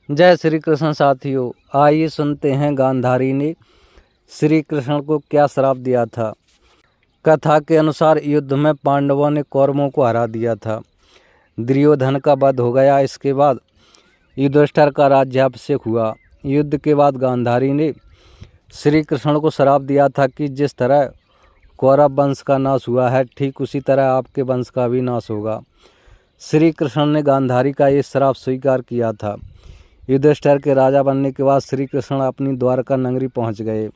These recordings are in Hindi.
जय श्री कृष्ण साथियों, आइए सुनते हैं गांधारी ने श्री कृष्ण को क्या श्राप दिया था। कथा के अनुसार युद्ध में पांडवों ने कौरवों को हरा दिया था। दुर्योधन का वध हो गया। इसके बाद युधिष्ठिर का राज्याभिषेक हुआ। युद्ध के बाद गांधारी ने श्री कृष्ण को श्राप दिया था कि जिस तरह कौरव वंश का नाश हुआ है, ठीक उसी तरह आपके वंश का भी नाश होगा। श्री कृष्ण ने गांधारी का ये श्राप स्वीकार किया था। युधिष्ठिर के राजा बनने के बाद श्री कृष्ण अपनी द्वारका नगरी पहुंच गए।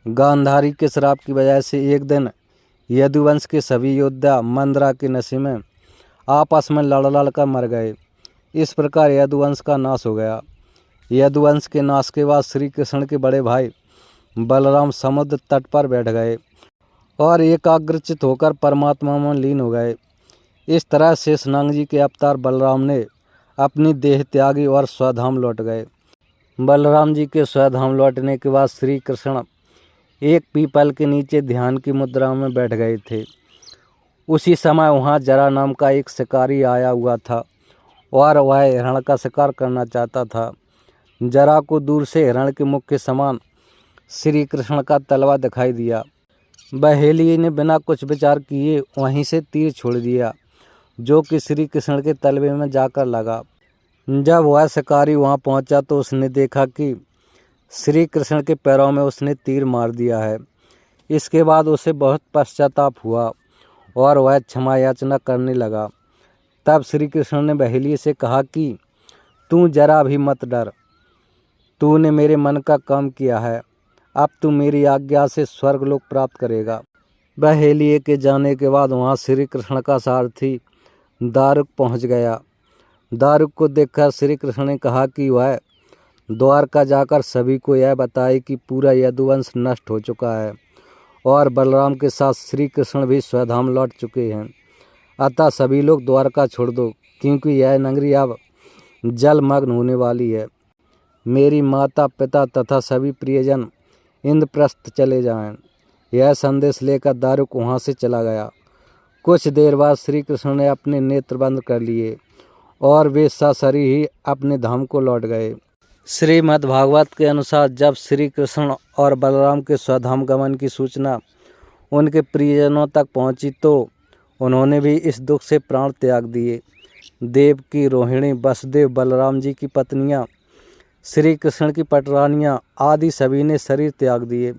गांधारी के श्राप की वजह से एक दिन यदुवंश के सभी योद्धा मंदरा के नशे में आपस में लड़ कर मर गए। इस प्रकार यदुवंश का नाश हो गया। यदुवंश के नाश के बाद श्री कृष्ण के बड़े भाई बलराम समुद्र तट पर बैठ गए और एकाग्रचित होकर परमात्मा में लीन हो गए। इस तरह शेषनाग जी के अवतार बलराम ने अपनी देह त्यागी और स्वधाम लौट गए। बलराम जी के स्वधाम लौटने के बाद श्री कृष्ण एक पीपल के नीचे ध्यान की मुद्रा में बैठ गए थे। उसी समय वहां जरा नाम का एक शिकारी आया हुआ था और वह हिरण का शिकार करना चाहता था। जरा को दूर से हिरण के मुख के समान श्री कृष्ण का तलवा दिखाई दिया। बहेलिये ने बिना कुछ विचार किए वहीं से तीर छोड़ दिया, जो कि श्री कृष्ण के तलवे में जाकर लगा। जब वह शिकारी वहां पहुंचा तो उसने देखा कि श्री कृष्ण के पैरों में उसने तीर मार दिया है। इसके बाद उसे बहुत पश्चाताप हुआ और वह क्षमा याचना करने लगा। तब श्री कृष्ण ने बहेलिये से कहा कि तू जरा भी मत डर, तूने मेरे मन का काम किया है। अब तू मेरी आज्ञा से स्वर्गलोक प्राप्त करेगा। बहेलिये के जाने के बाद वहां श्री कृष्ण का सारथी दारुक पहुंच गया। दारुक को देखकर श्री कृष्ण ने कहा कि वह द्वारका जाकर सभी को यह बताए कि पूरा यदुवंश नष्ट हो चुका है और बलराम के साथ श्री कृष्ण भी स्वधाम लौट चुके हैं। अतः सभी लोग द्वारका छोड़ दो, क्योंकि यह नगरी अब जलमग्न होने वाली है। मेरी माता पिता तथा सभी प्रियजन इंद्रप्रस्थ चले जाएं। यह संदेश लेकर दारुक वहां से चला गया। कुछ देर बाद श्री कृष्ण ने अपने नेत्र बंद कर लिए और वे सशरीर ही अपने धाम को लौट गए। श्रीमद् भागवत के अनुसार जब श्री कृष्ण और बलराम के स्वधाम गमन की सूचना उनके प्रियजनों तक पहुंची तो उन्होंने भी इस दुख से प्राण त्याग दिए। देवकी, रोहिणी, वसुदेव, बलराम जी की पत्नियां, श्री कृष्ण की पटरानियां आदि सभी ने शरीर त्याग दिए।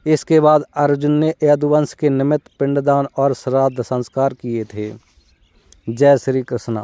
इसके बाद अर्जुन ने यदुवंश के निमित्त पिंडदान और श्राद्ध संस्कार किए थे। जय श्री कृष्ण।